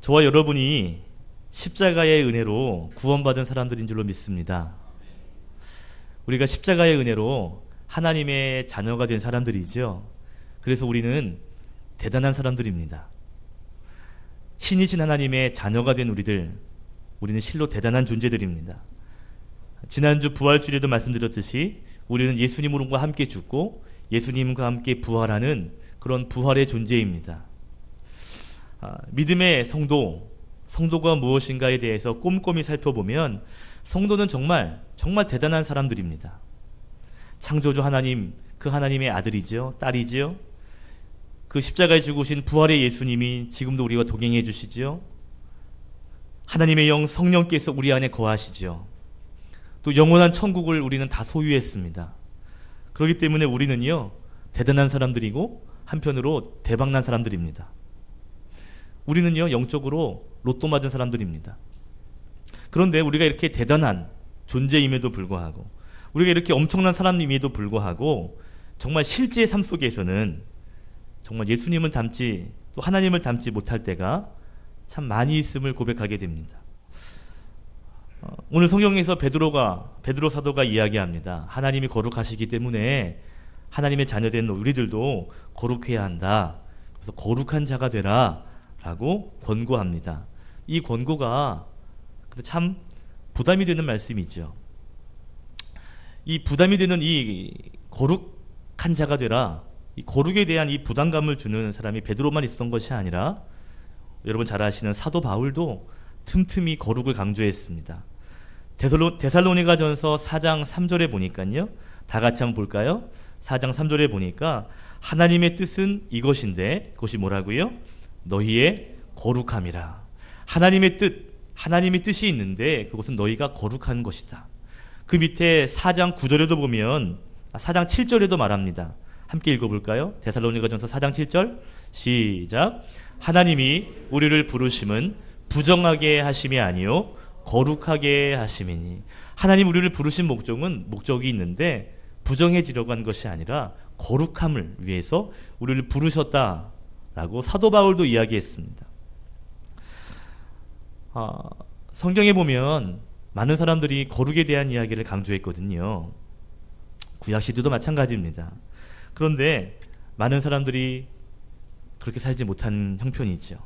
저와 여러분이 십자가의 은혜로 구원받은 사람들인 줄로 믿습니다. 우리가 십자가의 은혜로 하나님의 자녀가 된 사람들이죠. 그래서 우리는 대단한 사람들입니다. 신이신 하나님의 자녀가 된 우리는 실로 대단한 존재들입니다. 지난주 부활주일에도 말씀드렸듯이 우리는 예수님과 함께 죽고 예수님과 함께 부활하는 그런 부활의 존재입니다. 믿음의 성도가 무엇인가에 대해서 꼼꼼히 살펴보면 성도는 정말 대단한 사람들입니다. 창조주 하나님, 그 하나님의 아들이죠, 딸이죠. 그 십자가에 죽으신 부활의 예수님이 지금도 우리와 동행해 주시죠. 하나님의 영 성령께서 우리 안에 거하시죠. 또 영원한 천국을 우리는 다 소유했습니다. 그렇기 때문에 우리는요, 대단한 사람들이고 한편으로 대박난 사람들입니다. 우리는요, 영적으로 로또 맞은 사람들입니다. 그런데 우리가 이렇게 대단한 존재임에도 불구하고, 우리가 이렇게 엄청난 사람임에도 불구하고, 정말 실제 삶 속에서는 정말 예수님을 닮지, 또 하나님을 닮지 못할 때가 참 많이 있음을 고백하게 됩니다. 오늘 성경에서 베드로 사도가 이야기합니다. 하나님이 거룩하시기 때문에 하나님의 자녀된 우리들도 거룩해야 한다. 그래서 거룩한 자가 되라 라고 권고합니다. 이 권고가 참 부담이 되는 말씀이죠. 이 부담이 되는 이 거룩한 자가 되라, 이 거룩에 대한 이 부담감을 주는 사람이 베드로만 있었던 것이 아니라 여러분 잘 아시는 사도 바울도 틈틈이 거룩을 강조했습니다. 데살로니가전서 4장 3절에 보니까요, 다 같이 한번 볼까요? 4장 3절에 보니까 하나님의 뜻은 이것인데, 그것이 뭐라고요? 너희의 거룩함이라. 하나님의 뜻이 있는데 그것은 너희가 거룩한 것이다. 그 밑에 4장 9절에도 보면 4장 7절에도 말합니다. 함께 읽어볼까요? 데살로니가전서 4장 7절 시작. 하나님이 우리를 부르심은 부정하게 하심이 아니요 거룩하게 하심이니. 하나님 우리를 부르신 목적이 있는데 부정해지려고 한 것이 아니라 거룩함을 위해서 우리를 부르셨다라고 사도 바울도 이야기했습니다. 성경에 보면 많은 사람들이 거룩에 대한 이야기를 강조했거든요. 구약시대도 마찬가지입니다. 그런데 많은 사람들이 그렇게 살지 못한 형편이죠.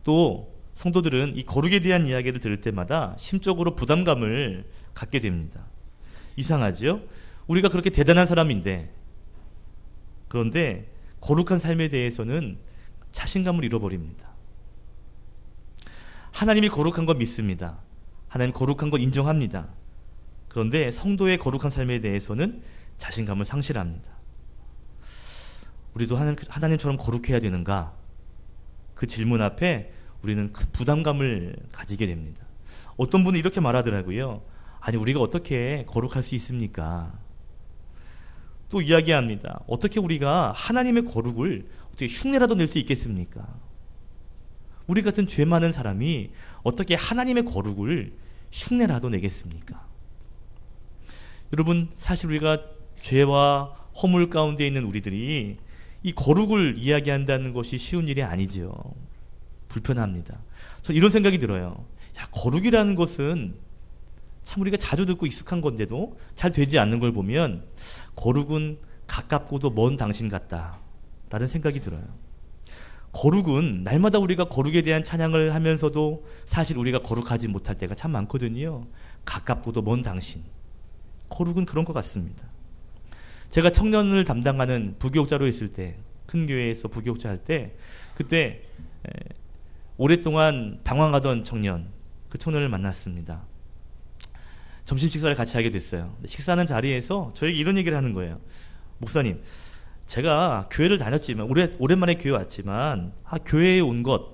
또 성도들은 이 거룩에 대한 이야기를 들을 때마다 심적으로 부담감을 갖게 됩니다. 이상하죠? 우리가 그렇게 대단한 사람인데, 그런데 거룩한 삶에 대해서는 자신감을 잃어버립니다. 하나님이 거룩한 건 믿습니다. 하나님 거룩한 건 인정합니다. 그런데 성도의 거룩한 삶에 대해서는 자신감을 상실합니다. 우리도 하나님처럼 거룩해야 되는가? 그 질문 앞에 우리는 큰 부담감을 가지게 됩니다. 어떤 분은 이렇게 말하더라고요. 아니, 우리가 어떻게 거룩할 수 있습니까? 또 이야기합니다. 어떻게 우리가 하나님의 거룩을 어떻게 흉내라도 낼 수 있겠습니까? 우리 같은 죄 많은 사람이 어떻게 하나님의 거룩을 흉내라도 내겠습니까? 여러분, 사실 우리가 죄와 허물 가운데 있는 우리들이 이 거룩을 이야기한다는 것이 쉬운 일이 아니죠. 불편합니다. 저 이런 생각이 들어요. 야, 거룩이라는 것은 참 우리가 자주 듣고 익숙한 건데도 잘 되지 않는 걸 보면 거룩은 가깝고도 먼 당신 같다 라는 생각이 들어요. 거룩은 날마다 우리가 거룩에 대한 찬양을 하면서도 사실 우리가 거룩하지 못할 때가 참 많거든요. 가깝고도 먼 당신. 거룩은 그런 것 같습니다. 제가 청년을 담당하는 부교육자로 있을 때, 큰 교회에서 부교육자 할 때, 그때 오랫동안 방황하던 청년, 그 청년을 만났습니다. 점심 식사를 같이 하게 됐어요. 식사하는 자리에서 저에게 이런 얘기를 하는 거예요. 목사님, 제가 교회를 다녔지만, 오랜만에 교회 왔지만, 교회에 온 것,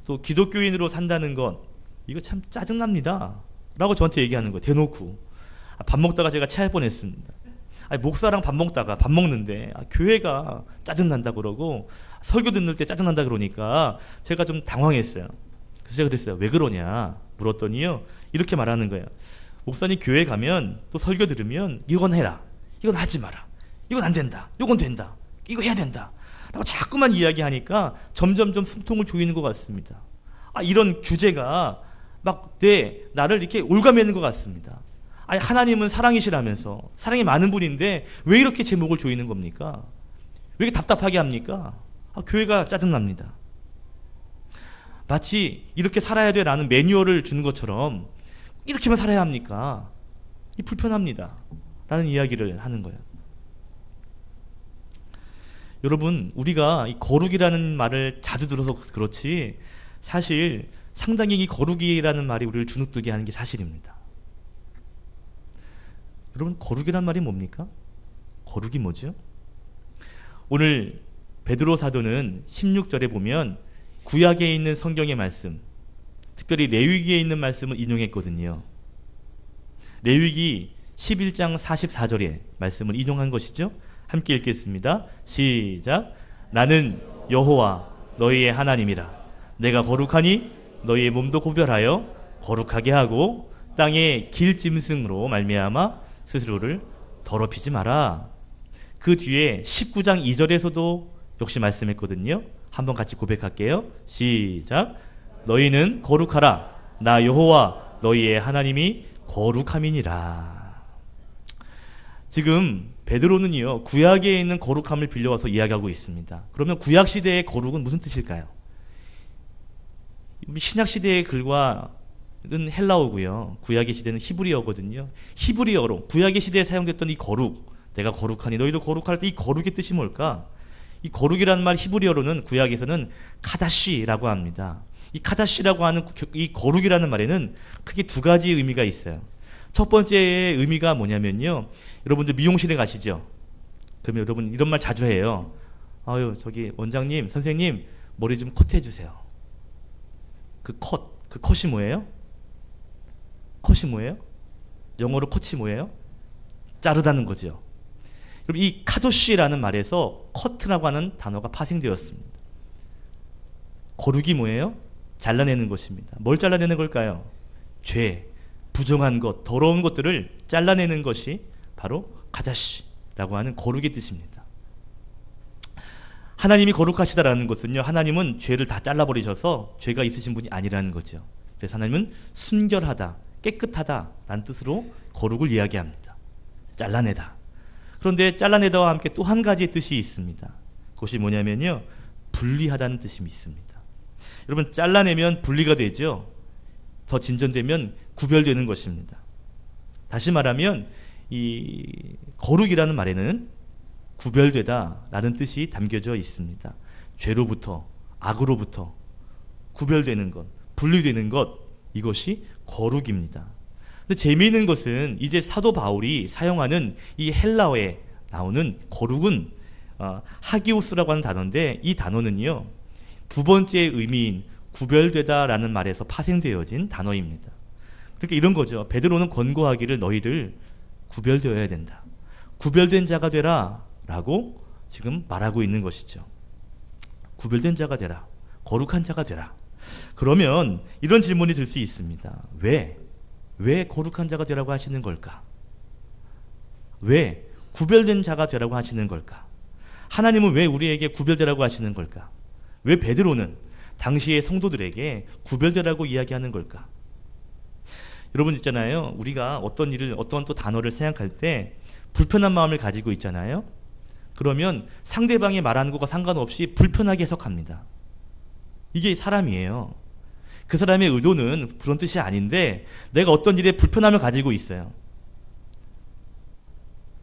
또 기독교인으로 산다는 것, 이거 참 짜증납니다 라고 저한테 얘기하는 거예요. 대놓고. 밥 먹다가 제가 체할 뻔했습니다. 목사랑 밥 먹는데 교회가 짜증난다 그러고 설교 듣는 때 짜증난다 그러니까 제가 좀 당황했어요. 그래서 제가 그랬어요. 왜 그러냐 물었더니요, 이렇게 말하는 거예요. 목사님, 교회 가면 또 설교 들으면 이건 해라, 이건 하지 마라, 이건 안 된다, 이건 된다, 이거 해야 된다 라고 자꾸만 이야기하니까 점점점 숨통을 조이는 것 같습니다. 이런 규제가 막 나를 이렇게 올가매는 것 같습니다. 아니, 하나님은 사랑이시라면서 사랑이 많은 분인데 왜 이렇게 제 목을 조이는 겁니까? 왜 이렇게 답답하게 합니까? 교회가 짜증납니다. 마치 이렇게 살아야 돼라는 매뉴얼을 주는 것처럼 이렇게만 살아야 합니까? 불편합니다 라는 이야기를 하는 거예요. 여러분, 우리가 이 거룩이라는 말을 자주 들어서 그렇지 사실 상당히 이 거룩이라는 말이 우리를 주눅들게 하는 게 사실입니다. 여러분, 거룩이란 말이 뭡니까? 거룩이 뭐죠? 오늘 베드로 사도는 16절에 보면 구약에 있는 성경의 말씀, 특별히 레위기에 있는 말씀을 인용했거든요. 레위기 11장 44절의 말씀을 인용한 것이죠. 함께 읽겠습니다. 시작. 나는 여호와 너희의 하나님이라. 내가 거룩하니 너희의 몸도 구별하여 거룩하게 하고 땅의 길짐승으로 말미암아 스스로를 더럽히지 마라. 그 뒤에 19장 2절에서도 역시 말씀했거든요. 한번 같이 고백할게요. 시작. 너희는 거룩하라. 나 여호와 너희의 하나님이 거룩함이니라. 지금 베드로는요, 구약에 있는 거룩함을 빌려와서 이야기하고 있습니다. 그러면 구약 시대의 거룩은 무슨 뜻일까요? 신약 시대의 글과는 헬라어고요. 구약의 시대는 히브리어거든요. 히브리어로 구약의 시대에 사용됐던 이 거룩, 내가 거룩하니 너희도 거룩할 때 이 거룩의 뜻이 뭘까? 이 거룩이라는 말 히브리어로는 구약에서는 카다시라고 합니다. 이 카다시라고 하는 이 거룩이라는 말에는 크게 두 가지 의미가 있어요. 첫 번째의 의미가 뭐냐면요, 여러분들 미용실에 가시죠. 그러면 여러분 이런 말 자주 해요. 아유, 저기 원장님, 선생님, 머리 좀 컷해 주세요. 그 컷이 뭐예요? 컷이 뭐예요? 영어로 컷이 뭐예요? 자르다는 거죠. 여러분, 이 카도시라는 말에서 커트라고 하는 단어가 파생되었습니다. 거룩이 뭐예요? 잘라내는 것입니다. 뭘 잘라내는 걸까요? 죄, 부정한 것, 더러운 것들을 잘라내는 것이 바로 카다시라고 하는 거룩의 뜻입니다. 하나님이 거룩하시다라는 것은요, 하나님은 죄를 다 잘라버리셔서 죄가 있으신 분이 아니라는 거죠. 그래서 하나님은 순결하다, 깨끗하다라는 뜻으로 거룩을 이야기합니다. 잘라내다. 그런데 잘라내다와 함께 또 한 가지의 뜻이 있습니다. 그것이 뭐냐면요, 분리하다는 뜻이 있습니다. 여러분, 잘라내면 분리가 되죠. 더 진전되면 구별되는 것입니다. 다시 말하면 이 거룩이라는 말에는 구별되다라는 뜻이 담겨져 있습니다. 죄로부터, 악으로부터 구별되는 것, 분리되는 것, 이것이 거룩입니다. 근데 재미있는 것은 이제 사도 바울이 사용하는 이 헬라어에 나오는 거룩은 하기오스라고 하는 단어인데, 이 단어는요, 두 번째 의미인 구별되다라는 말에서 파생되어진 단어입니다. 그러니까 이런 거죠. 베드로는 권고하기를 너희들 구별되어야 된다. 구별된 자가 되라 라고 지금 말하고 있는 것이죠. 구별된 자가 되라. 거룩한 자가 되라. 그러면 이런 질문이 들 수 있습니다. 왜 거룩한 자가 되라고 하시는 걸까? 왜 구별된 자가 되라고 하시는 걸까? 하나님은 왜 우리에게 구별되라고 하시는 걸까? 왜 베드로는 당시의 성도들에게 구별되라고 이야기하는 걸까? 여러분 있잖아요. 우리가 어떤 또 단어를 생각할 때 불편한 마음을 가지고 있잖아요. 그러면 상대방이 말하는 것과 상관없이 불편하게 해석합니다. 이게 사람이에요. 그 사람의 의도는 그런 뜻이 아닌데 내가 어떤 일에 불편함을 가지고 있어요.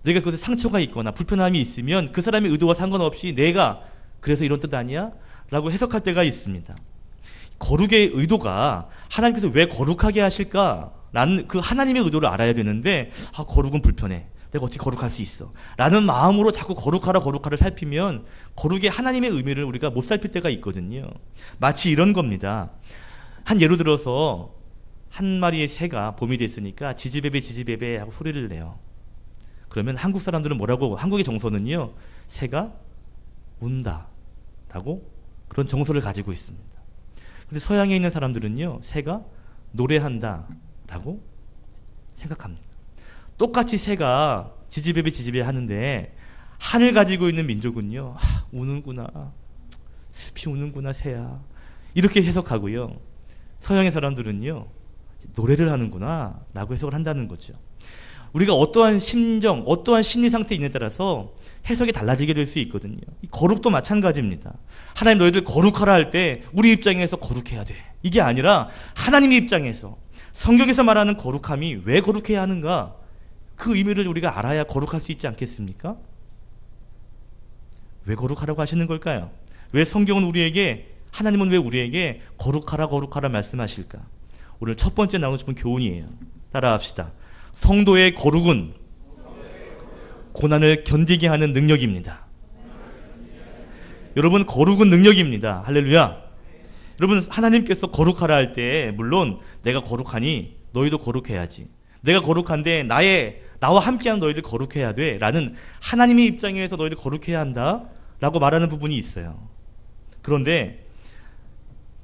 내가 그것에 상처가 있거나 불편함이 있으면 그 사람의 의도와 상관없이 내가 그래서 이런 뜻 아니야? 라고 해석할 때가 있습니다. 거룩의 의도가 하나님께서 왜 거룩하게 하실까? 라는 그 하나님의 의도를 알아야 되는데, 거룩은 불편해. 내가 어떻게 거룩할 수 있어? 라는 마음으로 자꾸 거룩하라를 살피면 거룩의 하나님의 의미를 우리가 못 살필 때가 있거든요. 마치 이런 겁니다. 한 예로 들어서 한 마리의 새가 봄이 됐으니까 지지배배 하고 소리를 내요. 그러면 한국 사람들은 뭐라고, 한국의 정서는요, 새가 운다 라고 그런 정서를 가지고 있습니다. 근데 서양에 있는 사람들은요, 새가 노래한다 라고 생각합니다. 똑같이 새가 지지배배 하는데 한을 가지고 있는 민족은요, 우는구나, 슬피 우는구나 새야, 이렇게 해석하고요. 서양의 사람들은요, 노래를 하는구나 라고 해석을 한다는 거죠. 우리가 어떠한 심정, 어떠한 심리 상태에 있느냐에 따라서 해석이 달라지게 될 수 있거든요. 이 거룩도 마찬가지입니다. 하나님 너희들 거룩하라 할 때 우리 입장에서 거룩해야 돼, 이게 아니라 하나님의 입장에서 성경에서 말하는 거룩함이 왜 거룩해야 하는가, 그 의미를 우리가 알아야 거룩할 수 있지 않겠습니까? 왜 거룩하라고 하시는 걸까요? 왜 성경은 우리에게, 하나님은 왜 우리에게 거룩하라 거룩하라 말씀하실까? 오늘 첫 번째 나누고 싶은 교훈이에요. 따라합시다. 성도의 거룩은 고난을 견디게 하는 능력입니다. 여러분, 거룩은 능력입니다. 할렐루야. 여러분, 하나님께서 거룩하라 할 때 물론 내가 거룩하니 너희도 거룩해야지, 내가 거룩한데 나와 함께하는 너희들 거룩해야 돼 라는 하나님의 입장에서 너희들 거룩해야 한다 라고 말하는 부분이 있어요. 그런데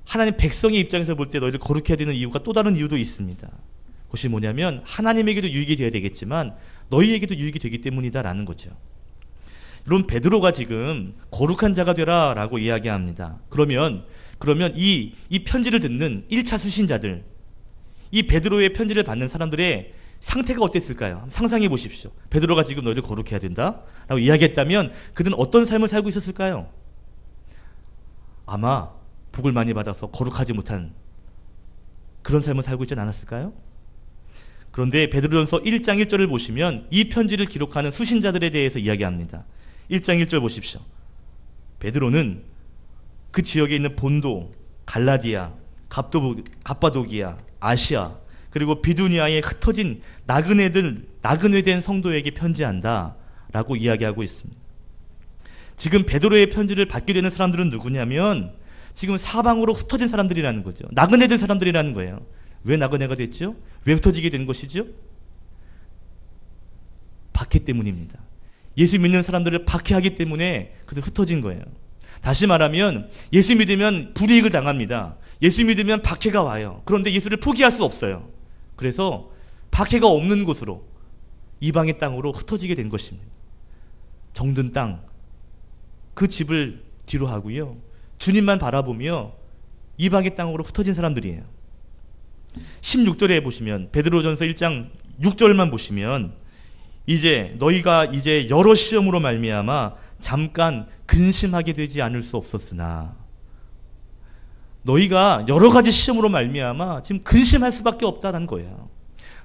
하나님 백성의 입장에서 볼 때 너희들 거룩해야 되는 이유가 또 다른 이유도 있습니다. 그것이 뭐냐면 하나님에게도 유익이 되어야 되겠지만 너희에게도 유익이 되기 때문이다 라는 거죠. 여러분, 베드로가 지금 거룩한 자가 되라 라고 이야기합니다. 그러면 이 편지를 듣는 1차 수신자들, 이 베드로의 편지를 받는 사람들의 상태가 어땠을까요? 상상해 보십시오. 베드로가 지금 너희들 거룩해야 된다 라고 이야기했다면 그들은 어떤 삶을 살고 있었을까요? 아마 복을 많이 받아서 거룩하지 못한 그런 삶을 살고 있지 않았을까요? 그런데 베드로전서 1장 1절을 보시면 이 편지를 기록하는 수신자들에 대해서 이야기합니다. 1장 1절 보십시오. 베드로는 그 지역에 있는 본도, 갈라디아, 갑바도기아, 아시아, 그리고 비두니아에 흩어진 나그네된 성도에게 편지한다 라고 이야기하고 있습니다. 지금 베드로의 편지를 받게 되는 사람들은 누구냐면 지금 사방으로 흩어진 사람들이라는 거죠. 나그네된 사람들이라는 거예요. 왜 나그네가 됐죠? 왜 흩어지게 된 것이죠? 박해 때문입니다. 예수 믿는 사람들을 박해하기 때문에 그들 흩어진 거예요. 다시 말하면 예수 믿으면 불이익을 당합니다. 예수 믿으면 박해가 와요. 그런데 예수를 포기할 수 없어요. 그래서 박해가 없는 곳으로, 이방의 땅으로 흩어지게 된 것입니다. 정든 땅, 그 집을 뒤로 하고요, 주님만 바라보며 이방의 땅으로 흩어진 사람들이에요. 16절에 보시면, 베드로전서 1장 6절만 보시면, 너희가 이제 여러 시험으로 말미암아 잠깐 근심하게 되지 않을 수 없었으나, 너희가 여러 가지 시험으로 말미암아 지금 근심할 수밖에 없다는 거예요.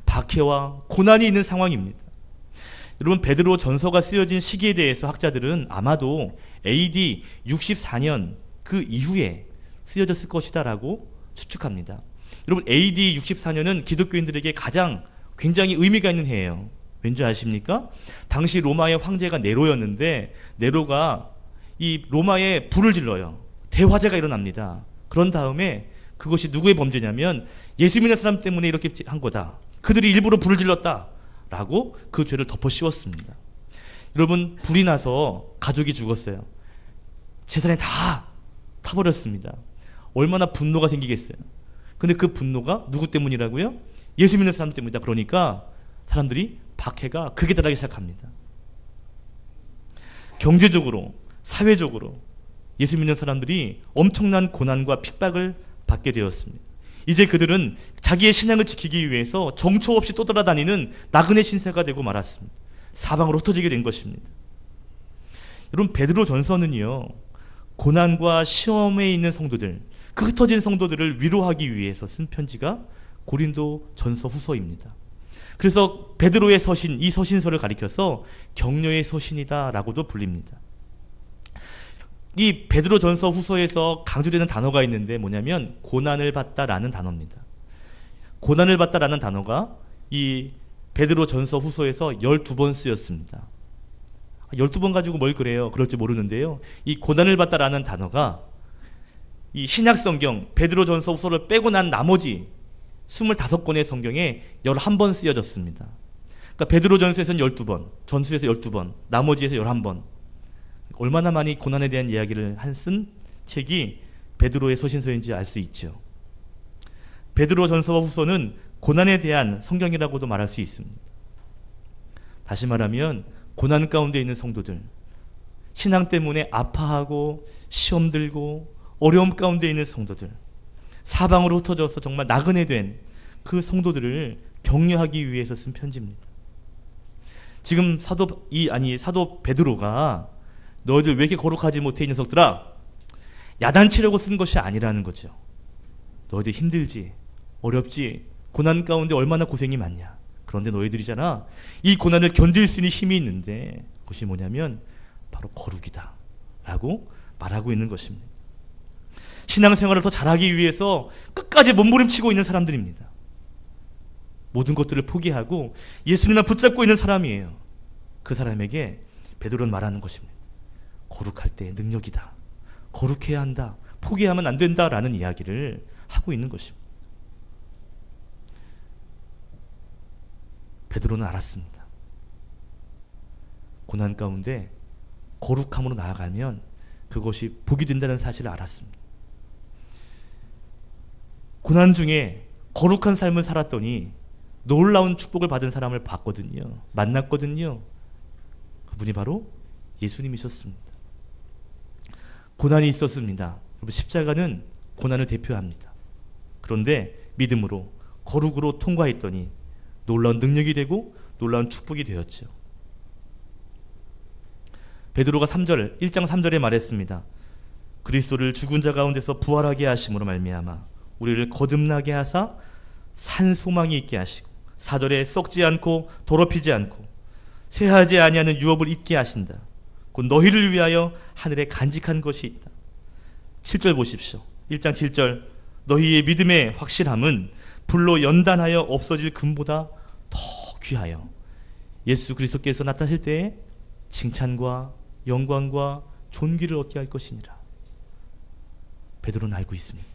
박해와 고난이 있는 상황입니다. 여러분, 베드로 전서가 쓰여진 시기에 대해서 학자들은 아마도 AD 64년 그 이후에 쓰여졌을 것이다 라고 추측합니다. 여러분, AD 64년은 기독교인들에게 굉장히 의미가 있는 해예요. 왠지 아십니까? 당시 로마의 황제가 네로였는데, 네로가 이 로마에 불을 질러요. 대화재가 일어납니다. 그런 다음에 그것이 누구의 범죄냐면 예수 믿는 사람 때문에 이렇게 한 거다, 그들이 일부러 불을 질렀다 라고 그 죄를 덮어 씌웠습니다. 여러분, 불이 나서 가족이 죽었어요. 재산이 다 타버렸습니다. 얼마나 분노가 생기겠어요. 근데 그 분노가 누구 때문이라고요? 예수 믿는 사람 때문이다. 그러니까 사람들이 박해가 극에 달하기 시작합니다. 경제적으로, 사회적으로 예수 믿는 사람들이 엄청난 고난과 핍박을 받게 되었습니다. 이제 그들은 자기의 신앙을 지키기 위해서 정처 없이 떠돌아다니는 나그네 신세가 되고 말았습니다. 사방으로 흩어지게 된 것입니다. 여러분, 베드로 전서는요, 고난과 시험에 있는 성도들, 그 흩어진 성도들을 위로하기 위해서 쓴 편지가 고린도 전서 후서입니다. 그래서 베드로의 서신, 이 서신서를 가리켜서 격려의 서신이다 라고도 불립니다. 이 베드로 전서 후서에서 강조되는 단어가 있는데 뭐냐면 고난을 받다라는 단어입니다. 고난을 받다라는 단어가 이 베드로 전서 후서에서 12번 쓰였습니다. 12번 가지고 뭘 그래요? 그럴지 모르는데요, 이 고난을 받다라는 단어가 이 신약 성경 베드로 전서 후서를 빼고 난 나머지 25권의 성경에 11번 쓰여졌습니다. 그러니까 베드로 전서에서는 12번, 전서에서 12번, 나머지에서 11번. 얼마나 많이 고난에 대한 이야기를 쓴 책이 베드로의 서신서인지 알 수 있죠. 베드로 전서와 후서는 고난에 대한 성경이라고도 말할 수 있습니다. 다시 말하면 고난 가운데 있는 성도들, 신앙 때문에 아파하고 시험 들고 어려움 가운데 있는 성도들, 사방으로 흩어져서 정말 나그네 된 그 성도들을 격려하기 위해서 쓴 편지입니다. 지금 사도 베드로가 너희들 왜 이렇게 거룩하지 못해 이 녀석들아, 야단치려고 쓴 것이 아니라는 거죠. 너희들 힘들지, 어렵지, 고난 가운데 얼마나 고생이 많냐. 그런데 너희들이잖아, 이 고난을 견딜 수 있는 힘이 있는데 그것이 뭐냐면 바로 거룩이다 라고 말하고 있는 것입니다. 신앙생활을 더 잘하기 위해서 끝까지 몸부림치고 있는 사람들입니다. 모든 것들을 포기하고 예수님만 붙잡고 있는 사람이에요. 그 사람에게 베드로는 말하는 것입니다. 거룩할 때의 능력이다. 거룩해야 한다. 포기하면 안 된다라는 이야기를 하고 있는 것입니다. 베드로는 알았습니다. 고난 가운데 거룩함으로 나아가면 그것이 복이 된다는 사실을 알았습니다. 고난 중에 거룩한 삶을 살았더니 놀라운 축복을 받은 사람을 봤거든요. 만났거든요. 그분이 바로 예수님이셨습니다. 고난이 있었습니다. 여러분, 십자가는 고난을 대표합니다. 그런데 믿음으로, 거룩으로 통과했더니 놀라운 능력이 되고 놀라운 축복이 되었죠. 베드로가 1장 3절에 말했습니다. 그리스도를 죽은 자 가운데서 부활하게 하심으로 말미암아 우리를 거듭나게 하사 산 소망이 있게 하시고 4절에 썩지 않고 더럽히지 않고 쇠하지 아니하는 유업을 잊게 하신다. 곧 너희를 위하여 하늘에 간직한 것이 있다. 7절 보십시오. 1장 7절 너희의 믿음의 확실함은 불로 연단하여 없어질 금보다 더 귀하여 예수 그리스도께서 나타나실 때에 칭찬과 영광과 존귀를 얻게 할 것이니라. 베드로는 알고 있습니다.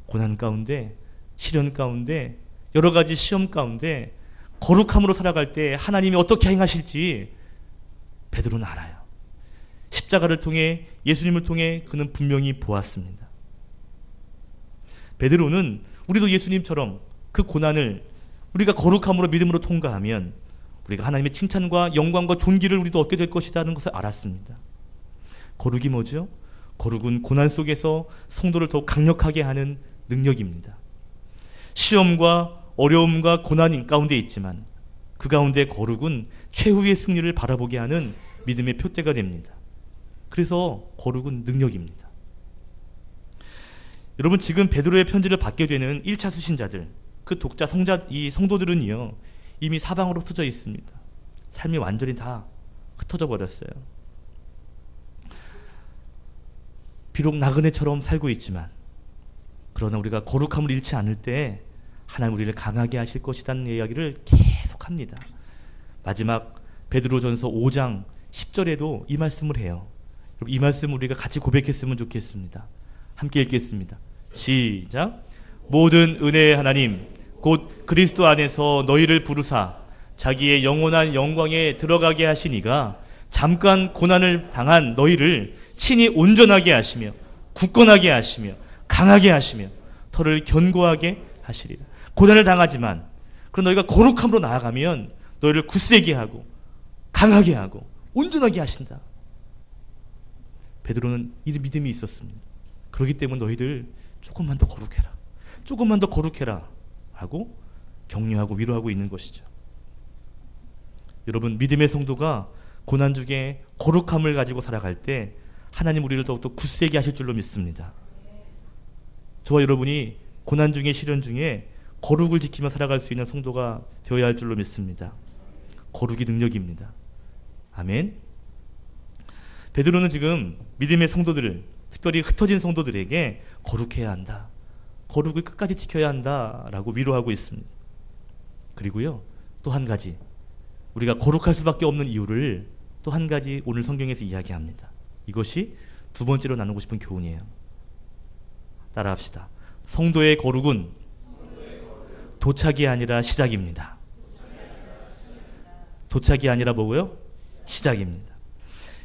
고난 가운데, 시련 가운데, 여러 가지 시험 가운데 거룩함으로 살아갈 때 하나님이 어떻게 행하실지 베드로는 알아요. 십자가를 통해, 예수님을 통해 그는 분명히 보았습니다. 베드로는 우리도 예수님처럼 그 고난을 우리가 거룩함으로 믿음으로 통과하면 우리가 하나님의 칭찬과 영광과 존귀를 우리도 얻게 될 것이라는 것을 알았습니다. 거룩이 뭐죠? 거룩은 고난 속에서 성도를 더욱 강력하게 하는 능력입니다. 시험과 어려움과 고난 가운데 있지만 그 가운데 거룩은 최후의 승리를 바라보게 하는 믿음의 표대가 됩니다. 그래서 거룩은 능력입니다. 여러분, 지금 베드로의 편지를 받게 되는 1차 수신자들, 그 독자 이 성도들은요 이미 사방으로 흩어져 있습니다. 삶이 완전히 다 흩어져 버렸어요. 비록 나그네처럼 살고 있지만 그러나 우리가 거룩함을 잃지 않을 때 하나님 우리를 강하게 하실 것이라는 이야기를 계속합니다. 마지막 베드로전서 5장 10절에도 이 말씀을 해요. 이 말씀 우리가 같이 고백했으면 좋겠습니다. 함께 읽겠습니다. 시작. 모든 은혜의 하나님 곧 그리스도 안에서 너희를 부르사 자기의 영원한 영광에 들어가게 하시니가 잠깐 고난을 당한 너희를 친히 온전하게 하시며 굳건하게 하시며 강하게 하시며 터를 견고하게 하시리라. 고난을 당하지만 그런 너희가 거룩함으로 나아가면 너희를 굳세게 하고 강하게 하고 온전하게 하신다. 베드로는 이 믿음이 있었습니다. 그렇기 때문에 너희들 조금만 더 거룩해라, 조금만 더 거룩해라 하고 격려하고 위로하고 있는 것이죠. 여러분, 믿음의 성도가 고난 중에 거룩함을 가지고 살아갈 때 하나님 우리를 더욱더 굳세게 하실 줄로 믿습니다. 저와 여러분이 고난 중에 시련 중에 거룩을 지키며 살아갈 수 있는 성도가 되어야 할 줄로 믿습니다. 거룩이 능력입니다. 아멘. 베드로는 지금 믿음의 성도들을, 특별히 흩어진 성도들에게 거룩해야 한다, 거룩을 끝까지 지켜야 한다라고 위로하고 있습니다. 그리고요, 또 한 가지, 우리가 거룩할 수밖에 없는 이유를 또 한 가지 오늘 성경에서 이야기합니다. 이것이 두 번째로 나누고 싶은 교훈이에요. 따라합시다. 성도의 거룩은 도착이 아니라 시작입니다. 도착이 아니라 뭐고요? 시작입니다.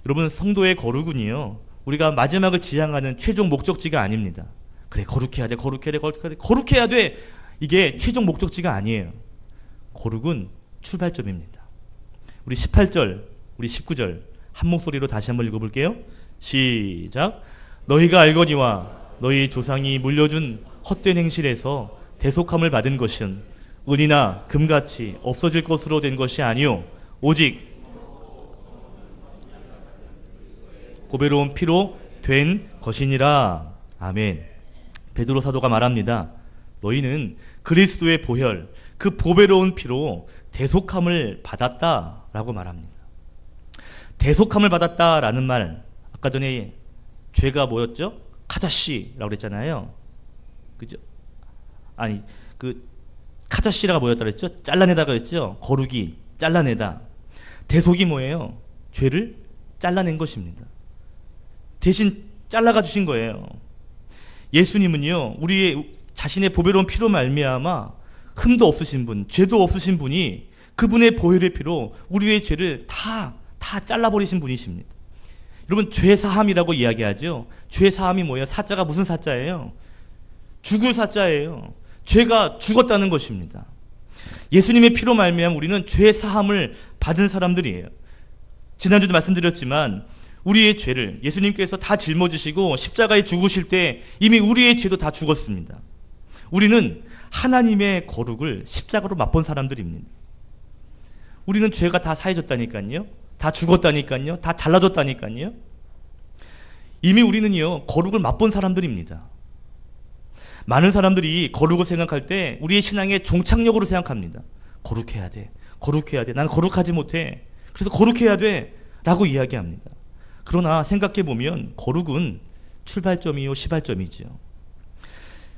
여러분, 성도의 거룩은요, 우리가 마지막을 지향하는 최종 목적지가 아닙니다. 그래, 거룩해야 돼, 거룩해야 돼, 거룩해야 돼, 거룩해야 돼. 이게 최종 목적지가 아니에요. 거룩은 출발점입니다. 우리 18절, 우리 19절 한 목소리로 다시 한번 읽어볼게요. 시작. 너희가 알거니와 너희 조상이 물려준 헛된 행실에서 대속함을 받은 것은 은이나 금같이 없어질 것으로 된 것이 아니요 오직 보배로운 피로 된 것이니라. 아멘. 베드로 사도가 말합니다. 너희는 그리스도의 보혈, 그 보배로운 피로 대속함을 받았다라고 말합니다. 대속함을 받았다라는 말, 아까 전에 죄가 뭐였죠? 카다시라고 그랬잖아요. 그죠? 아니, 카다시라가 뭐였다 그랬죠? 잘라내다 그랬죠? 거룩이, 잘라내다. 대속이 뭐예요? 죄를 잘라낸 것입니다. 대신 잘라가 주신 거예요. 예수님은요, 우리의 자신의 보배로운 피로 말미암아 흠도 없으신 분, 죄도 없으신 분이 그분의 보혈의 피로 우리의 죄를 다 잘라버리신 분이십니다. 여러분, 죄사함이라고 이야기하죠. 죄사함이 뭐예요? 사자가 무슨 사자예요? 죽을 사자예요. 죄가 죽었다는 것입니다. 예수님의 피로 말미암아 우리는 죄사함을 받은 사람들이에요. 지난주도 말씀드렸지만 우리의 죄를 예수님께서 다 짊어지시고 십자가에 죽으실 때 이미 우리의 죄도 다 죽었습니다. 우리는 하나님의 거룩을 십자가로 맛본 사람들입니다. 우리는 죄가 다 사해졌다니까요. 다 죽었다니까요. 다 잘라졌다니까요. 이미 우리는요, 거룩을 맛본 사람들입니다. 많은 사람들이 거룩을 생각할 때 우리의 신앙의 종착역으로 생각합니다. 거룩해야 돼. 거룩해야 돼. 나는 거룩하지 못해. 그래서 거룩해야 돼. 라고 이야기합니다. 그러나 생각해 보면 거룩은 출발점이요, 시발점이죠.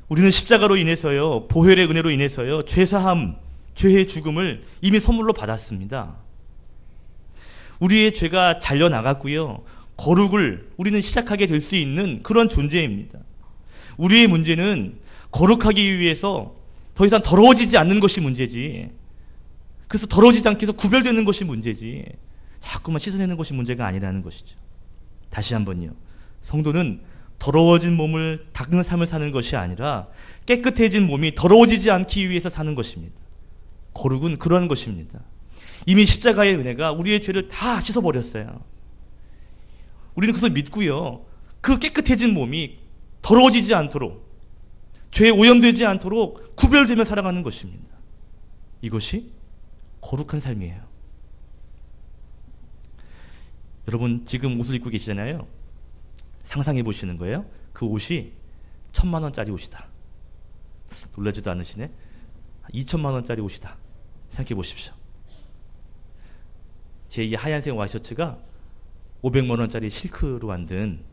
우리는 십자가로 인해서요, 보혈의 은혜로 인해서요, 죄사함, 죄의 죽음을 이미 선물로 받았습니다. 우리의 죄가 잘려나갔고요, 거룩을 우리는 시작하게 될 수 있는 그런 존재입니다. 우리의 문제는 거룩하기 위해서 더 이상 더러워지지 않는 것이 문제지, 그래서 더러워지지 않기 위해서 구별되는 것이 문제지, 자꾸만 씻어내는 것이 문제가 아니라는 것이죠. 다시 한번요, 성도는 더러워진 몸을 닦는 삶을 사는 것이 아니라 깨끗해진 몸이 더러워지지 않기 위해서 사는 것입니다. 거룩은 그러한 것입니다. 이미 십자가의 은혜가 우리의 죄를 다 씻어버렸어요. 우리는 그것을 믿고요, 그 깨끗해진 몸이 더러워지지 않도록, 죄에 오염되지 않도록 구별되며 살아가는 것입니다. 이것이 거룩한 삶이에요. 여러분, 지금 옷을 입고 계시잖아요. 상상해 보시는 거예요. 그 옷이 1,000만 원짜리 옷이다. 놀라지도 않으시네. 2,000만 원짜리 옷이다. 생각해 보십시오. 제 이 하얀색 와이셔츠가 500만 원짜리 실크로 만든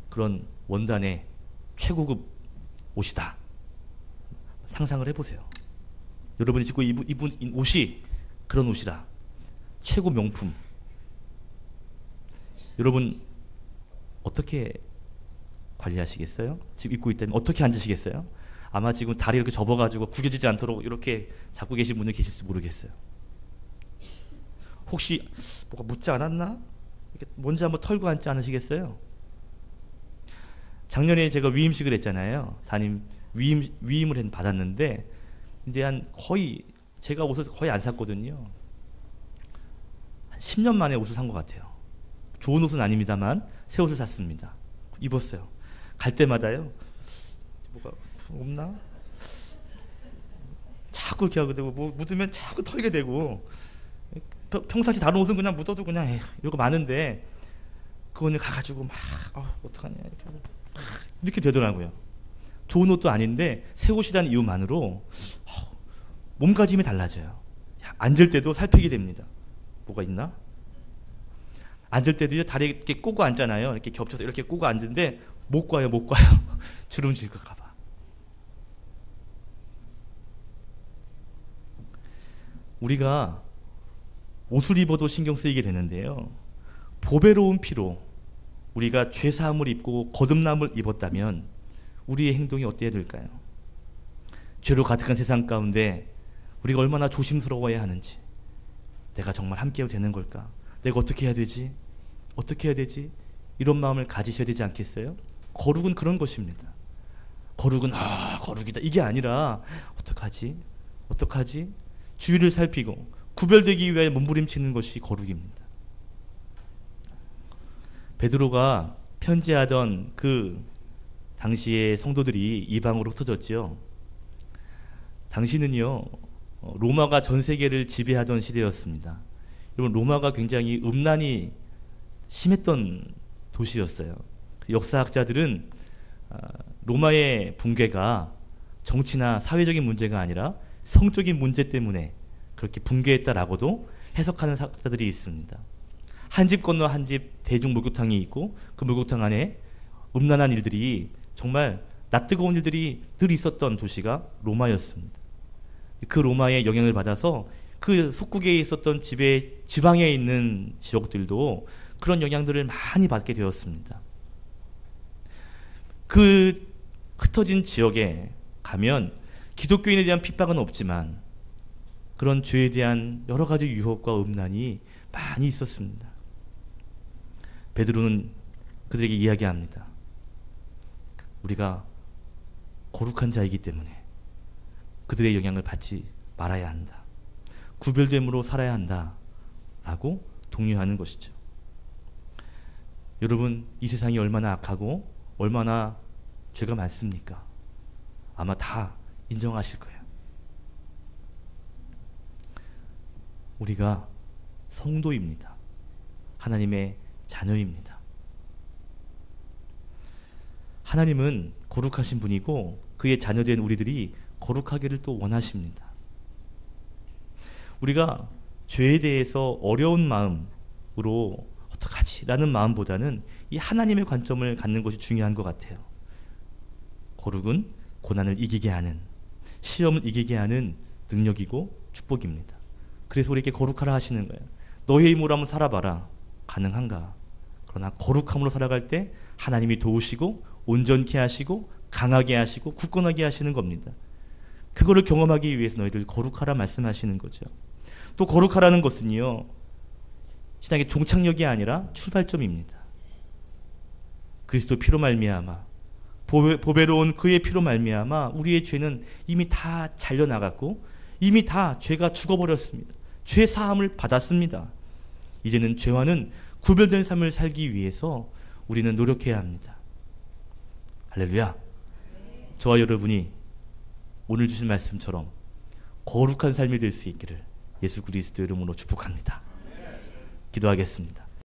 그런 원단의 최고급 옷이다. 상상을 해보세요. 여러분이 지금 입은 옷이 그런 옷이라. 최고 명품. 여러분, 어떻게 관리하시겠어요? 지금 입고 있다면 어떻게 앉으시겠어요? 아마 지금 다리 이렇게 접어가지고 구겨지지 않도록 이렇게 잡고 계신 분이 계실지 모르겠어요. 혹시 뭐가 묻지 않았나? 이렇게 먼지 한번 털고 앉지 않으시겠어요? 작년에 제가 위임식을 했잖아요. 담임 위임을 받았는데 이제 거의 제가 옷을 거의 안 샀거든요. 한 10년 만에 옷을 산 것 같아요. 좋은 옷은 아닙니다만 새 옷을 샀습니다. 입었어요. 갈 때마다요, 뭐가 없나? 자꾸 이렇게 하게 되고, 뭐 묻으면 자꾸 털게 되고, 평상시 다른 옷은 그냥 묻어도 그냥 에휴, 이러고 마는데 그거는 가가지고 막 어떡하냐 이렇게 되더라고요. 좋은 옷도 아닌데 새 옷이라는 이유만으로 몸가짐이 달라져요. 앉을 때도 살피게 됩니다. 뭐가 있나? 앉을 때도요, 다리 이렇게 꼬고 앉잖아요. 이렇게 겹쳐서 이렇게 꼬고 앉는데 못 꽈요. 주름 질까 봐. 우리가 옷을 입어도 신경 쓰이게 되는데요, 보배로운 피로 우리가 죄사함을 입고 거듭남을 입었다면 우리의 행동이 어때야 될까요? 죄로 가득한 세상 가운데 우리가 얼마나 조심스러워야 하는지, 내가 정말 함께해도 되는 걸까? 내가 어떻게 해야 되지? 어떻게 해야 되지? 이런 마음을 가지셔야 되지 않겠어요? 거룩은 그런 것입니다. 거룩은 거룩이다 이게 아니라 어떡하지? 주위를 살피고 구별되기 위해 몸부림치는 것이 거룩입니다. 베드로가 편지하던 그 당시에 성도들이 이방으로 흩어졌죠. 당시는요, 로마가 전 세계를 지배하던 시대였습니다. 여러분, 로마가 굉장히 음란이 심했던 도시였어요. 역사학자들은 로마의 붕괴가 정치나 사회적인 문제가 아니라 성적인 문제 때문에 그렇게 붕괴했다라고도 해석하는 학자들이 있습니다. 한 집 건너 한 집 대중 목욕탕이 있고 그 목욕탕 안에 음란한 일들이 정말 낯뜨거운 일들이 늘 있었던 도시가 로마였습니다. 그 로마의 영향을 받아서 그 속국에 있었던 지방에 있는 지역들도 그런 영향들을 많이 받게 되었습니다. 그 흩어진 지역에 가면 기독교인에 대한 핍박은 없지만 그런 죄에 대한 여러 가지 유혹과 음란이 많이 있었습니다. 베드로는 그들에게 이야기합니다. 우리가 거룩한 자이기 때문에 그들의 영향을 받지 말아야 한다. 구별됨으로 살아야 한다. 라고 독려하는 것이죠. 여러분, 이 세상이 얼마나 악하고 얼마나 죄가 많습니까? 아마 다 인정하실 거예요. 우리가 성도입니다. 하나님의 자녀입니다. 하나님은 거룩하신 분이고 그의 자녀된 우리들이 거룩하기를 또 원하십니다. 우리가 죄에 대해서 어려운 마음으로 어떡하지? 라는 마음보다는 이 하나님의 관점을 갖는 것이 중요한 것 같아요. 거룩은 고난을 이기게 하는, 시험을 이기게 하는 능력이고 축복입니다. 그래서 우리에게 거룩하라 하시는 거예요. 너의 힘으로 한번 살아봐라. 가능한가? 그러나 거룩함으로 살아갈 때 하나님이 도우시고 온전케 하시고 강하게 하시고 굳건하게 하시는 겁니다. 그거를 경험하기 위해서 너희들 거룩하라 말씀하시는 거죠. 또 거룩하라는 것은요, 신앙의 종착역이 아니라 출발점입니다. 그리스도 피로 말미암아 보배로운 그의 피로 말미암아 우리의 죄는 이미 다 잘려나갔고 이미 다 죄가 죽어버렸습니다. 죄 사함을 받았습니다. 이제는 죄와는 구별된 삶을 살기 위해서 우리는 노력해야 합니다. 할렐루야. 저와 여러분이 오늘 주신 말씀처럼 거룩한 삶이 될 수 있기를 예수 그리스도 이름으로 축복합니다. 기도하겠습니다.